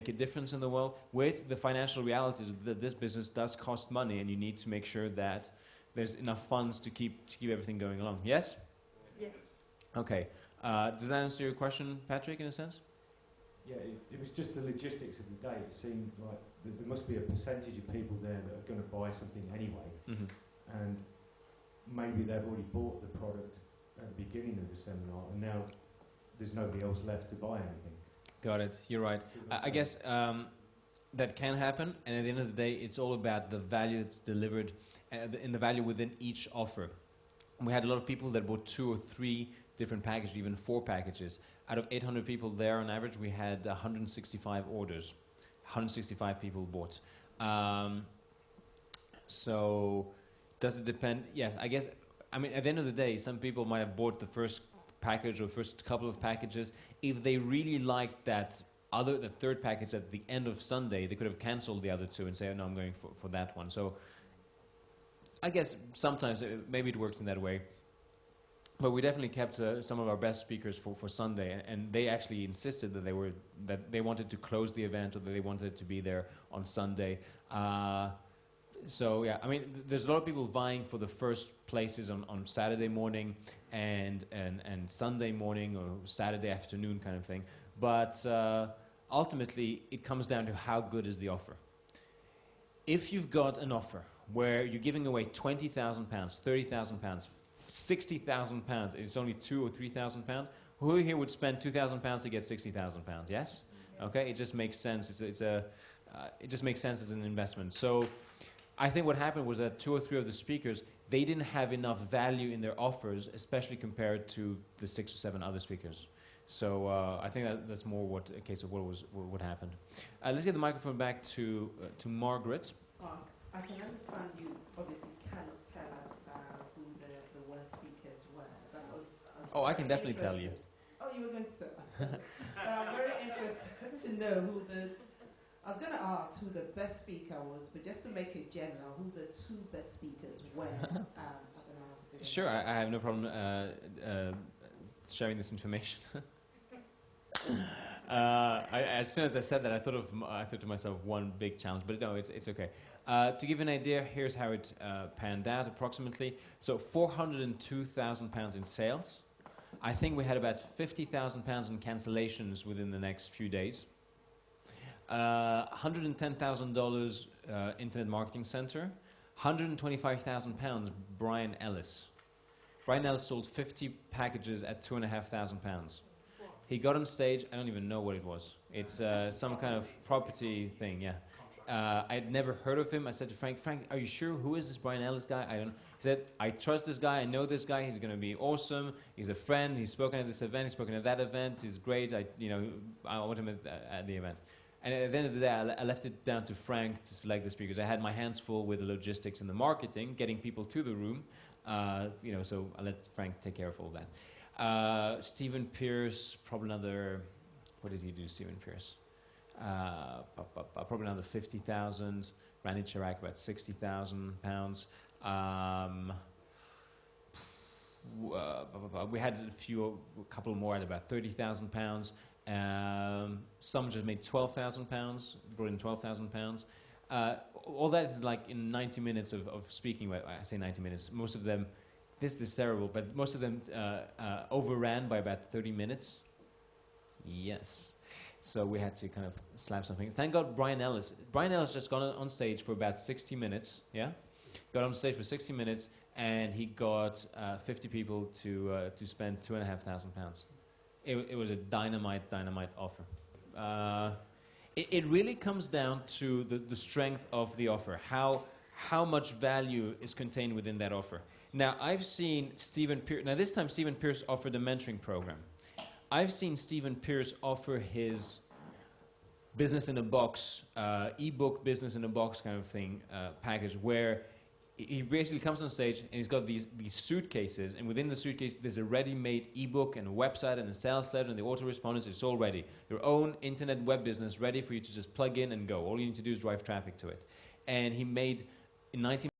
a difference in the world with the financial realities that this business does cost money, and you need to make sure that there's enough funds to keep everything going along. Yes? Yes. Okay. Does that answer your question, Patrick, in a sense? Yeah, it was just the logistics of the day. It seemed like there must be a percentage of people there that are going to buy something anyway, and maybe they've already bought the product at the beginning of the seminar, and now there's nobody else left to buy anything. Got it. You're right. I guess that can happen, and at the end of the day, it's all about the value that's delivered and the value within each offer. We had a lot of people that bought 2 or 3 different packages, even 4 packages. Out of 800 people there, on average, we had 165 orders. 165 people bought. So, does it depend? Yes, I guess. I mean, at the end of the day, some people might have bought the first package or first couple of packages. If they really liked the third package at the end of Sunday, they could have canceled the other 2 and say, oh, no, I'm going for that one. So, I guess sometimes maybe it works in that way. But we definitely kept some of our best speakers for Sunday, and they actually insisted that they wanted to close the event, or that they wanted to be there on Sunday. So yeah, I mean, there's a lot of people vying for the first places on Saturday morning and Sunday morning or Saturday afternoon kind of thing. But ultimately, it comes down to how good is the offer. If you've got an offer where you're giving away £20,000, £30,000, £60,000, it's only £2,000 or £3,000. Who here would spend £2,000 to get £60,000? Yes. Okay. It just makes sense. It just makes sense as an investment. So, I think what happened was that 2 or 3 of the speakers, they didn't have enough value in their offers, especially compared to the 6 or 7 other speakers. So I think that's more a case of what happened. Let's get the microphone back to Margaret. I can understand you obviously cannot tell us who the worst speakers were. I can definitely tell you. Oh, you were going to tell. I'm very interested to know I was going to ask who the best speaker was, but just to make it general, who the 2 best speakers were at the last event. Sure, I have no problem sharing this information. As soon as I said that, I thought to myself, one big challenge, but no, it's okay. To give you an idea, here's how it panned out approximately. So £402,000 in sales. I think we had about £50,000 in cancellations within the next few days. $110,000 Internet Marketing Center. £125,000 Brian Ellis. Brian Ellis sold 50 packages at £2,500. He got on stage. I don't even know what it was. It's some kind of property thing. Yeah. I'd never heard of him. I said to Frank, are you sure? Who is this Brian Ellis guy? I don't know. He said, I trust this guy. I know this guy. He's going to be awesome. He's a friend. He's spoken at this event. He's spoken at that event. He's great. I want him at the event. And at the end of the day, I left it down to Frank to select the speakers. I had my hands full with the logistics and the marketing, getting people to the room. So I let Frank take care of all that. Stephen Pierce, probably another. What did he do, Stephen Pierce? Probably another 50,000. Randy Chirac about £60,000. We had a couple more at about £30,000. Some just made £12,000, brought in £12,000. All that is like in 90 minutes of speaking. I say 90 minutes. Most of them, this is terrible, but most of them overran by about 30 minutes. Yes. So we had to kind of slap something. Thank God Brian Ellis just got on stage for about 60 minutes. Yeah, got on stage for 60 minutes, and he got 50 people to spend £2,500. It was a dynamite offer. It really comes down to the strength of the offer. How much value is contained within that offer. Now I've seen Stephen Pierce. Now this time Stephen Pierce offered a mentoring program. I've seen Stephen Pierce offer his business in a box, ebook business in a box kind of thing package, where he basically comes on stage and he's got these suitcases, and within the suitcase there's a ready-made ebook and a website and a sales letter and the autoresponders. It's all ready. Your own internet web business ready for you to just plug in and go. All you need to do is drive traffic to it. And he made in 19